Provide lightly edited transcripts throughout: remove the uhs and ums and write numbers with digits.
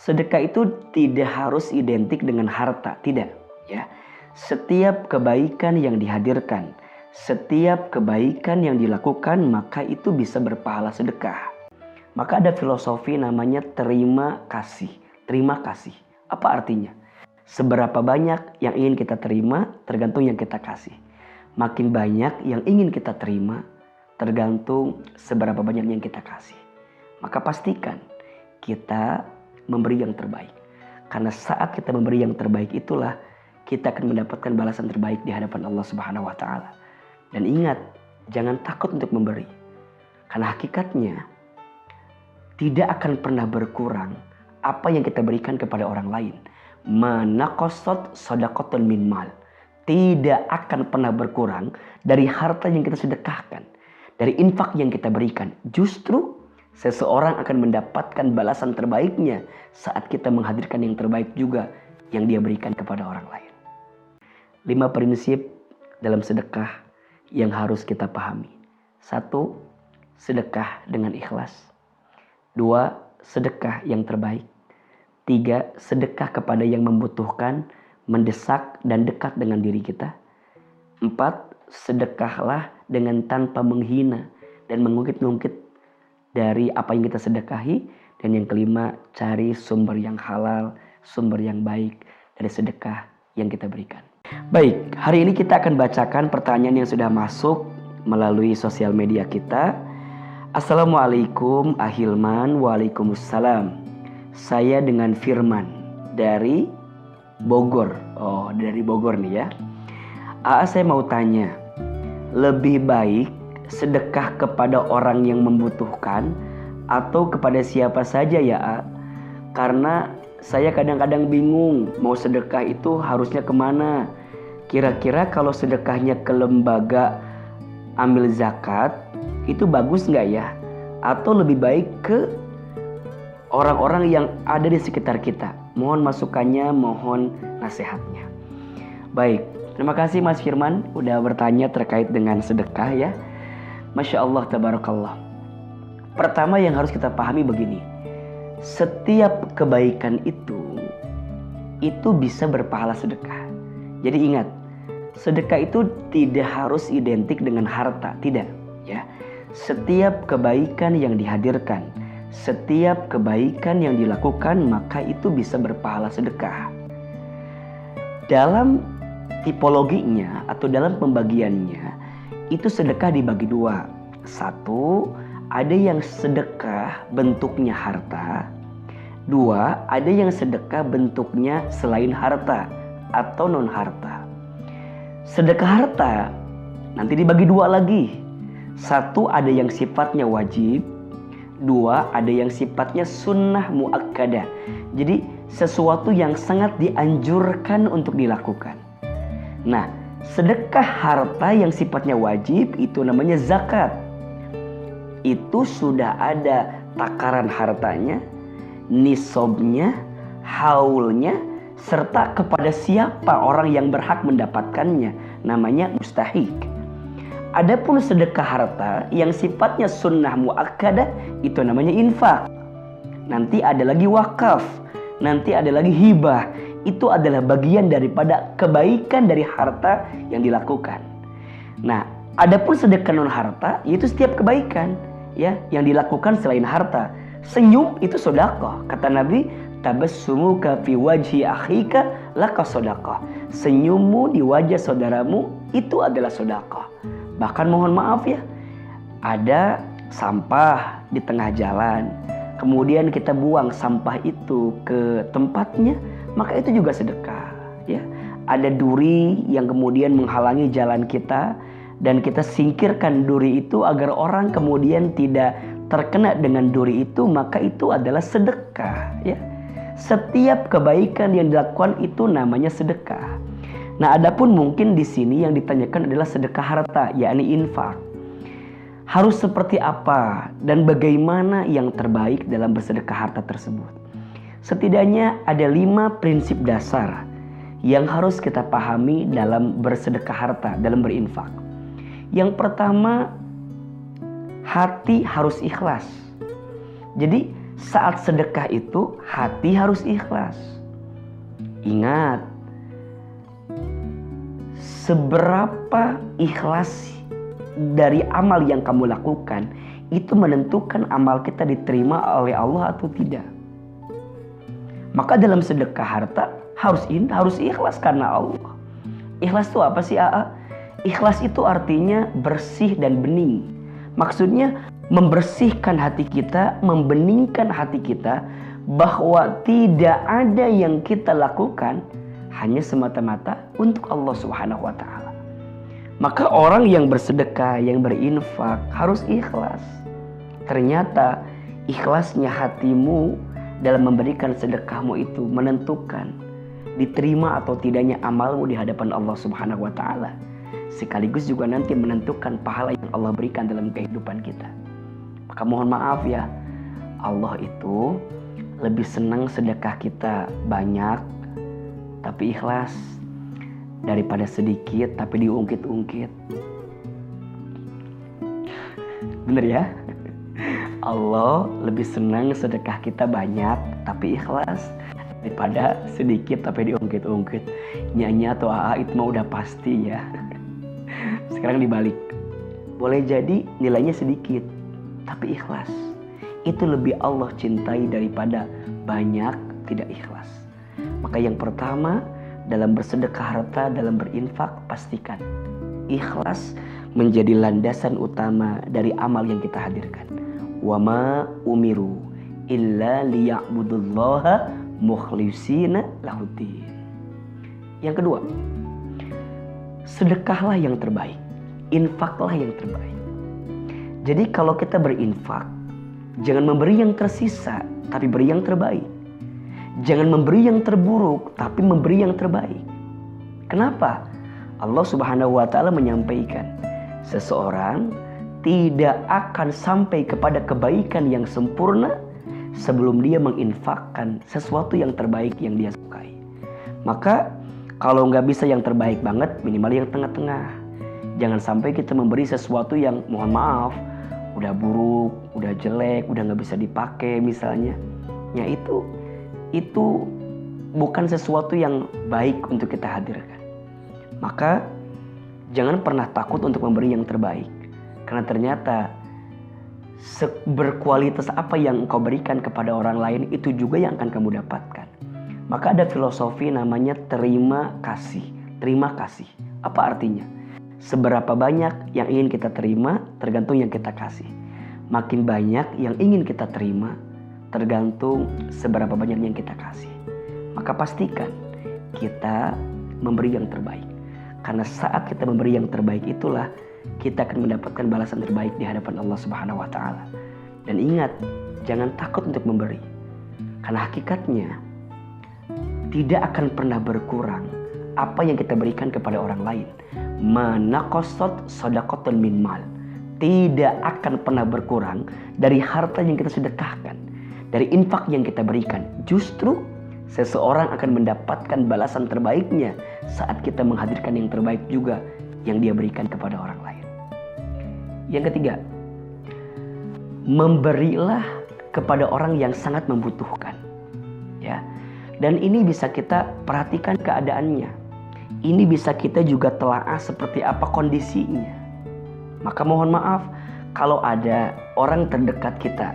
Sedekah itu tidak harus identik dengan harta, tidak, ya. Setiap kebaikan yang dihadirkan, setiap kebaikan yang dilakukan, maka itu bisa berpahala sedekah. Maka ada filosofi namanya terima kasih. Terima kasih. Apa artinya? Seberapa banyak yang ingin kita terima, tergantung yang kita kasih. Makin banyak yang ingin kita terima, tergantung seberapa banyak yang kita kasih. Maka pastikan kita memberi yang terbaik. Karena saat kita memberi yang terbaik itulah kita akan mendapatkan balasan terbaik di hadapan Allah Subhanahu wa taala. Dan ingat, jangan takut untuk memberi. Karena hakikatnya tidak akan pernah berkurang apa yang kita berikan kepada orang lain. Manaqasat shadaqatun min mal. Tidak akan pernah berkurang dari harta yang kita sedekahkan, dari infak yang kita berikan. Justru seseorang akan mendapatkan balasan terbaiknya saat kita menghadirkan yang terbaik juga yang dia berikan kepada orang lain. 5 prinsip dalam sedekah yang harus kita pahami. 1. Sedekah dengan ikhlas. 2. Sedekah yang terbaik. 3. Sedekah kepada yang membutuhkan, mendesak dan dekat dengan diri kita. 4. Sedekahlah dengan tanpa menghina dan mengungkit-ungkit dari apa yang kita sedekahi. Dan yang kelima, cari sumber yang halal, sumber yang baik dari sedekah yang kita berikan. Baik, hari ini kita akan bacakan pertanyaan yang sudah masuk melalui sosial media kita. Assalamualaikum Ahilman. Waalaikumsalam. Saya dengan Firman dari Bogor. Oh, dari Bogor nih ya. Saya mau tanya, lebih baik sedekah kepada orang yang membutuhkan atau kepada siapa saja ya? Karena saya kadang-kadang bingung mau sedekah itu harusnya kemana. Kira-kira kalau sedekahnya ke lembaga ambil zakat itu bagus nggak ya? Atau lebih baik ke orang-orang yang ada di sekitar kita? Mohon masukannya, mohon nasihatnya. Baik, terima kasih Mas Firman udah bertanya terkait dengan sedekah ya. Masya Allah, tabarakallah. Pertama yang harus kita pahami begini. Setiap kebaikan itu bisa berpahala sedekah. Jadi ingat, sedekah itu tidak harus identik dengan harta, tidak, ya. Setiap kebaikan yang dihadirkan, setiap kebaikan yang dilakukan, maka itu bisa berpahala sedekah. Dalam tipologinya atau dalam pembagiannya, itu sedekah dibagi 2. 1, ada yang sedekah bentuknya harta. 2, ada yang sedekah bentuknya selain harta atau non harta. Sedekah harta nanti dibagi 2 lagi. 1, ada yang sifatnya wajib. 2, ada yang sifatnya sunnah muakkadah. Jadi sesuatu yang sangat dianjurkan untuk dilakukan. Nah, sedekah harta yang sifatnya wajib itu namanya zakat. Itu sudah ada takaran hartanya, nisabnya, haulnya, serta kepada siapa orang yang berhak mendapatkannya, namanya mustahik. Adapun sedekah harta yang sifatnya sunnah muakkadah itu namanya infak. Nanti ada lagi wakaf, nanti ada lagi hibah. Itu adalah bagian daripada kebaikan dari harta yang dilakukan. Nah, adapun sedekah non harta yaitu setiap kebaikan ya yang dilakukan selain harta. Senyum itu sedekah. Kata Nabi, tabassumuka fi wajhi akhika laka sedekah. Senyummu di wajah saudaramu itu adalah sedekah. Bahkan mohon maaf ya, ada sampah di tengah jalan, kemudian kita buang sampah itu ke tempatnya, maka itu juga sedekah ya. Ada duri yang kemudian menghalangi jalan kita dan kita singkirkan duri itu agar orang kemudian tidak terkena dengan duri itu, maka itu adalah sedekah ya. Setiap kebaikan yang dilakukan itu namanya sedekah. Nah, adapun mungkin di sini yang ditanyakan adalah sedekah harta, yakni infak. Harus seperti apa dan bagaimana yang terbaik dalam bersedekah harta tersebut? Setidaknya ada 5 prinsip dasar yang harus kita pahami dalam bersedekah harta, dalam berinfak. Yang pertama, hati harus ikhlas. Jadi saat sedekah itu hati harus ikhlas. Ingat, seberapa ikhlas dari amal yang kamu lakukan itu menentukan amal kita diterima oleh Allah atau tidak. Maka dalam sedekah harta harus ikhlas karena Allah. Ikhlas itu apa sih, AA? Ikhlas itu artinya bersih dan bening. Maksudnya membersihkan hati kita, membeningkan hati kita, bahwa tidak ada yang kita lakukan hanya semata-mata untuk Allah Subhanahu wa Ta'ala. Maka orang yang bersedekah, yang berinfak harus ikhlas. Ternyata ikhlasnya hatimu dalam memberikan sedekahmu itu menentukan diterima atau tidaknya amalmu di hadapan Allah Subhanahu wa Ta'ala. Sekaligus juga nanti menentukan pahala yang Allah berikan dalam kehidupan kita. Maka mohon maaf ya, Allah itu lebih senang sedekah kita banyak tapi ikhlas daripada sedikit tapi diungkit-ungkit. Bener ya? Allah lebih senang sedekah kita banyak tapi ikhlas daripada sedikit tapi diungkit-ungkit. Nyanyi atau AA itu mah udah pasti ya. Sekarang dibalik, boleh jadi nilainya sedikit tapi ikhlas. Itu lebih Allah cintai daripada banyak tidak ikhlas. Maka yang pertama dalam bersedekah harta, dalam berinfak, pastikan ikhlas menjadi landasan utama dari amal yang kita hadirkan. Wa ma umiru illa liya'budullaha mukhlishina lahuddin. Yang kedua, sedekahlah yang terbaik, infaklah yang terbaik. Jadi kalau kita berinfak, jangan memberi yang tersisa, tapi beri yang terbaik. Jangan memberi yang terburuk, tapi memberi yang terbaik. Kenapa? Allah Subhanahu wa Ta'ala menyampaikan, seseorang tidak akan sampai kepada kebaikan yang sempurna sebelum dia menginfakkan sesuatu yang terbaik yang dia sukai. Maka kalau nggak bisa yang terbaik banget, minimal yang tengah-tengah. Jangan sampai kita memberi sesuatu yang mohon maaf udah buruk, udah jelek, udah nggak bisa dipakai misalnya. Ya itu bukan sesuatu yang baik untuk kita hadirkan. Maka jangan pernah takut untuk memberi yang terbaik. Karena ternyata berkualitas apa yang engkau berikan kepada orang lain itu juga yang akan kamu dapatkan. Maka ada filosofi namanya terima kasih. Terima kasih. Apa artinya? Seberapa banyak yang ingin kita terima tergantung yang kita kasih. Makin banyak yang ingin kita terima tergantung seberapa banyak yang kita kasih. Maka pastikan kita memberi yang terbaik. Karena saat kita memberi yang terbaik itulah kita akan mendapatkan balasan terbaik di hadapan Allah Subhanahu wa Ta'ala. Dan ingat, jangan takut untuk memberi. Karena hakikatnya tidak akan pernah berkurang apa yang kita berikan kepada orang lain. Manaqasat shadaqatun min mal. Tidak akan pernah berkurang dari harta yang kita sedekahkan, dari infak yang kita berikan. Justru seseorang akan mendapatkan balasan terbaiknya saat kita menghadirkan yang terbaik juga yang dia berikan kepada orang lain. Yang ketiga, memberilah kepada orang yang sangat membutuhkan. Ya. Dan ini bisa kita perhatikan keadaannya. Ini bisa kita juga telaah seperti apa kondisinya. Maka mohon maaf kalau ada orang terdekat kita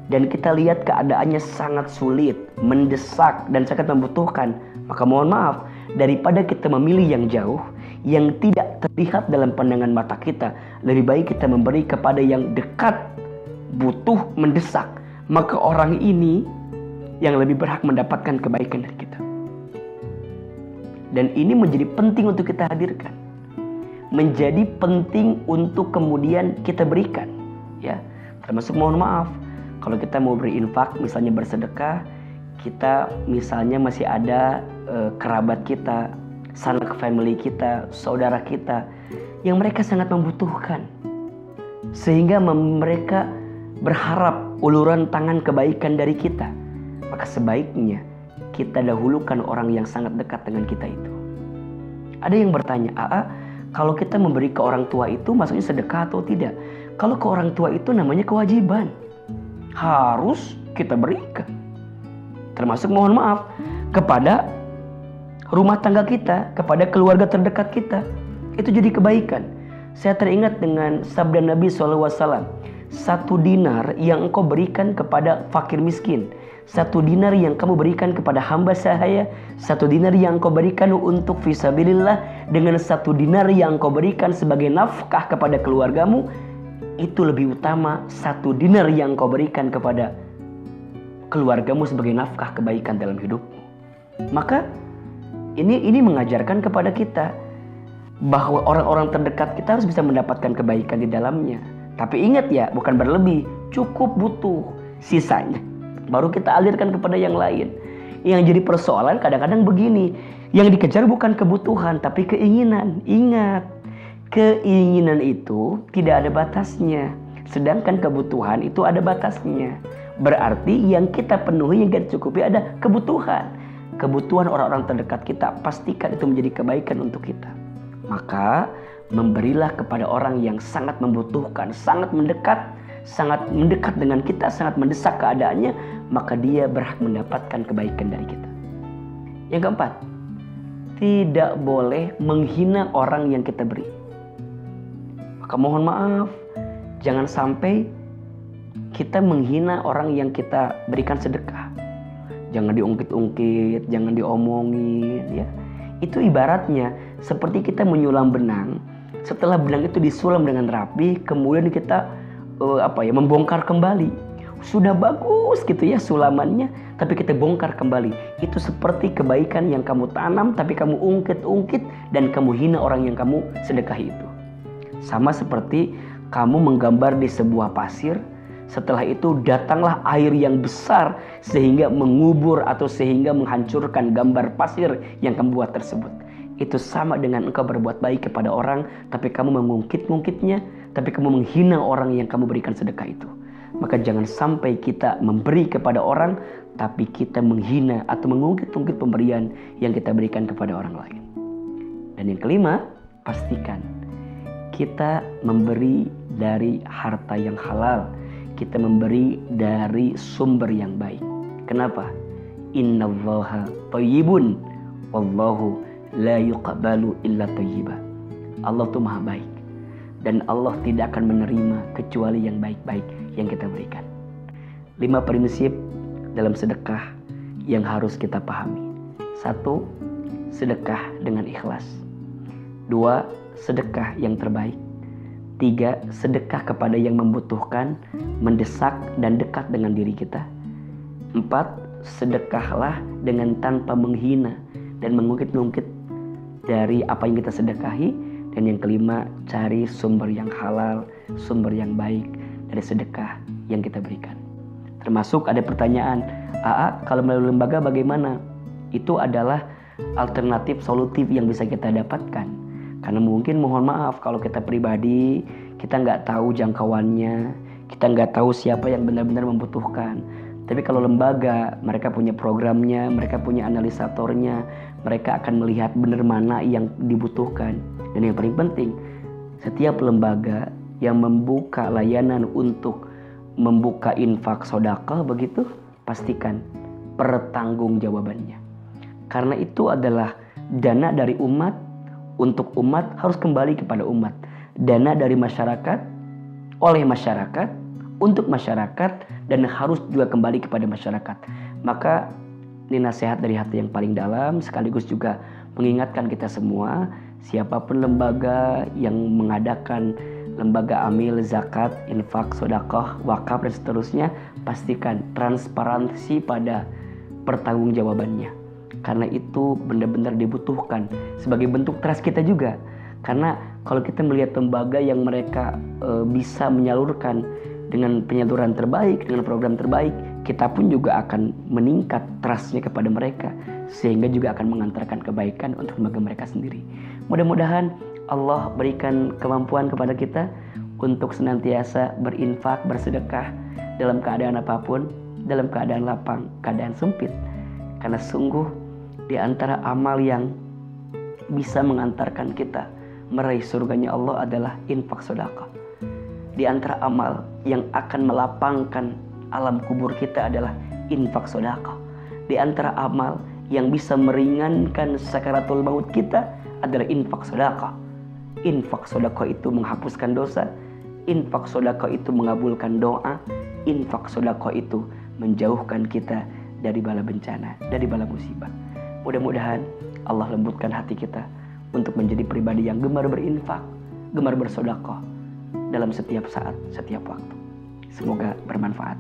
dan kita lihat keadaannya sangat sulit, mendesak dan sangat membutuhkan, maka mohon maaf, daripada kita memilih yang jauh, yang tidak terlihat dalam pandangan mata kita, lebih baik kita memberi kepada yang dekat, butuh, mendesak. Maka orang ini yang lebih berhak mendapatkan kebaikan dari kita. Dan ini menjadi penting untuk kita hadirkan. Menjadi penting untuk kemudian kita berikan. Ya, termasuk mohon maaf, kalau kita mau berinfak, misalnya bersedekah, kita misalnya masih ada kerabat kita, sanak family kita, saudara kita yang mereka sangat membutuhkan, sehingga mereka berharap uluran tangan kebaikan dari kita. Maka sebaiknya kita dahulukan orang yang sangat dekat dengan kita itu. Ada yang bertanya, kalau kita memberi ke orang tua itu maksudnya sedekah atau tidak? Kalau ke orang tua itu namanya kewajiban, harus kita berikan. Termasuk mohon maaf kepada rumah tangga kita, kepada keluarga terdekat kita. Itu jadi kebaikan. Saya teringat dengan sabda Nabi SAW. 1 dinar yang engkau berikan kepada fakir miskin, 1 dinar yang kamu berikan kepada hamba sahaya, 1 dinar yang engkau berikan untuk fisabilillah, dengan 1 dinar yang engkau berikan sebagai nafkah kepada keluargamu, itu lebih utama 1 dinar yang engkau berikan kepada keluargamu sebagai nafkah kebaikan dalam hidupmu. Maka ini mengajarkan kepada kita bahwa orang-orang terdekat kita harus bisa mendapatkan kebaikan di dalamnya. Tapi ingat ya, bukan berlebih, cukup butuh. Sisanya baru kita alirkan kepada yang lain. Yang jadi persoalan kadang-kadang begini, yang dikejar bukan kebutuhan tapi keinginan. Ingat, keinginan itu tidak ada batasnya, sedangkan kebutuhan itu ada batasnya. Berarti yang kita penuhi, yang kita cukupi ada kebutuhan. Kebutuhan orang-orang terdekat kita, pastikan itu menjadi kebaikan untuk kita. Maka memberilah kepada orang yang sangat membutuhkan, sangat mendekat dengan kita, sangat mendesak keadaannya, maka dia berhak mendapatkan kebaikan dari kita. Yang keempat, tidak boleh menghina orang yang kita beri. Maka mohon maaf, jangan sampai kita menghina orang yang kita berikan sedekah. Jangan diungkit-ungkit, jangan diomongin, ya. Itu ibaratnya seperti kita menyulam benang. Setelah benang itu disulam dengan rapi, kemudian kita membongkar kembali. Sudah bagus gitu ya sulamannya, tapi kita bongkar kembali. Itu seperti kebaikan yang kamu tanam, tapi kamu ungkit-ungkit dan kamu hina orang yang kamu sedekahi itu. Sama seperti kamu menggambar di sebuah pasir, setelah itu datanglah air yang besar sehingga mengubur atau sehingga menghancurkan gambar pasir yang kamu buat tersebut. Itu sama dengan engkau berbuat baik kepada orang, tapi kamu mengungkit-ungkitnya, tapi kamu menghina orang yang kamu berikan sedekah itu. Maka jangan sampai kita memberi kepada orang, tapi kita menghina atau mengungkit-ungkit pemberian yang kita berikan kepada orang lain. Dan yang kelima, pastikan kita memberi dari harta yang halal. Kita memberi dari sumber yang baik. Kenapa? Innallaha thayyibun wallahu la yuqbalu illa thayyiba. Allah tuh maha baik dan Allah tidak akan menerima kecuali yang baik-baik yang kita berikan. 5 prinsip dalam sedekah yang harus kita pahami. 1, sedekah dengan ikhlas. 2, sedekah yang terbaik. 3, sedekah kepada yang membutuhkan, mendesak dan dekat dengan diri kita. 4, sedekahlah dengan tanpa menghina dan mengungkit-ungkit dari apa yang kita sedekahi. Dan yang kelima, cari sumber yang halal, sumber yang baik dari sedekah yang kita berikan. Termasuk ada pertanyaan, kalau melalui lembaga bagaimana? Itu adalah alternatif solutif yang bisa kita dapatkan. Karena mungkin mohon maaf kalau kita pribadi, kita nggak tahu jangkauannya, kita nggak tahu siapa yang benar-benar membutuhkan. Tapi kalau lembaga, mereka punya programnya, mereka punya analisatornya, mereka akan melihat benar mana yang dibutuhkan. Dan yang paling penting, setiap lembaga yang membuka layanan untuk membuka infak sedekah begitu, pastikan pertanggungjawabannya. Karena itu adalah dana dari umat, untuk umat harus kembali kepada umat. Dana dari masyarakat, oleh masyarakat, untuk masyarakat, dan harus juga kembali kepada masyarakat. Maka ini nasihat dari hati yang paling dalam, sekaligus juga mengingatkan kita semua, siapapun lembaga yang mengadakan lembaga amil, zakat, infak, sedekah, wakaf dan seterusnya, pastikan transparansi pada pertanggungjawabannya. Karena itu benar-benar dibutuhkan sebagai bentuk trust kita juga. Karena kalau kita melihat lembaga yang mereka bisa menyalurkan dengan penyaluran terbaik, dengan program terbaik, kita pun juga akan meningkat trustnya kepada mereka, sehingga juga akan mengantarkan kebaikan untuk lembaga mereka sendiri. Mudah-mudahan Allah berikan kemampuan kepada kita untuk senantiasa berinfak, bersedekah dalam keadaan apapun, dalam keadaan lapang, keadaan sempit. Karena sungguh di antara amal yang bisa mengantarkan kita meraih surganya Allah adalah infak sedekah. Di antara amal yang akan melapangkan alam kubur kita adalah infak sedekah. Di antara amal yang bisa meringankan sakaratul maut kita adalah infak sedekah. Infak sedekah itu menghapuskan dosa. Infak sedekah itu mengabulkan doa. Infak sedekah itu menjauhkan kita dari bala bencana, dari bala musibah. Mudah-mudahan Allah lembutkan hati kita untuk menjadi pribadi yang gemar berinfak, gemar bersedekah dalam setiap saat, setiap waktu. Semoga bermanfaat.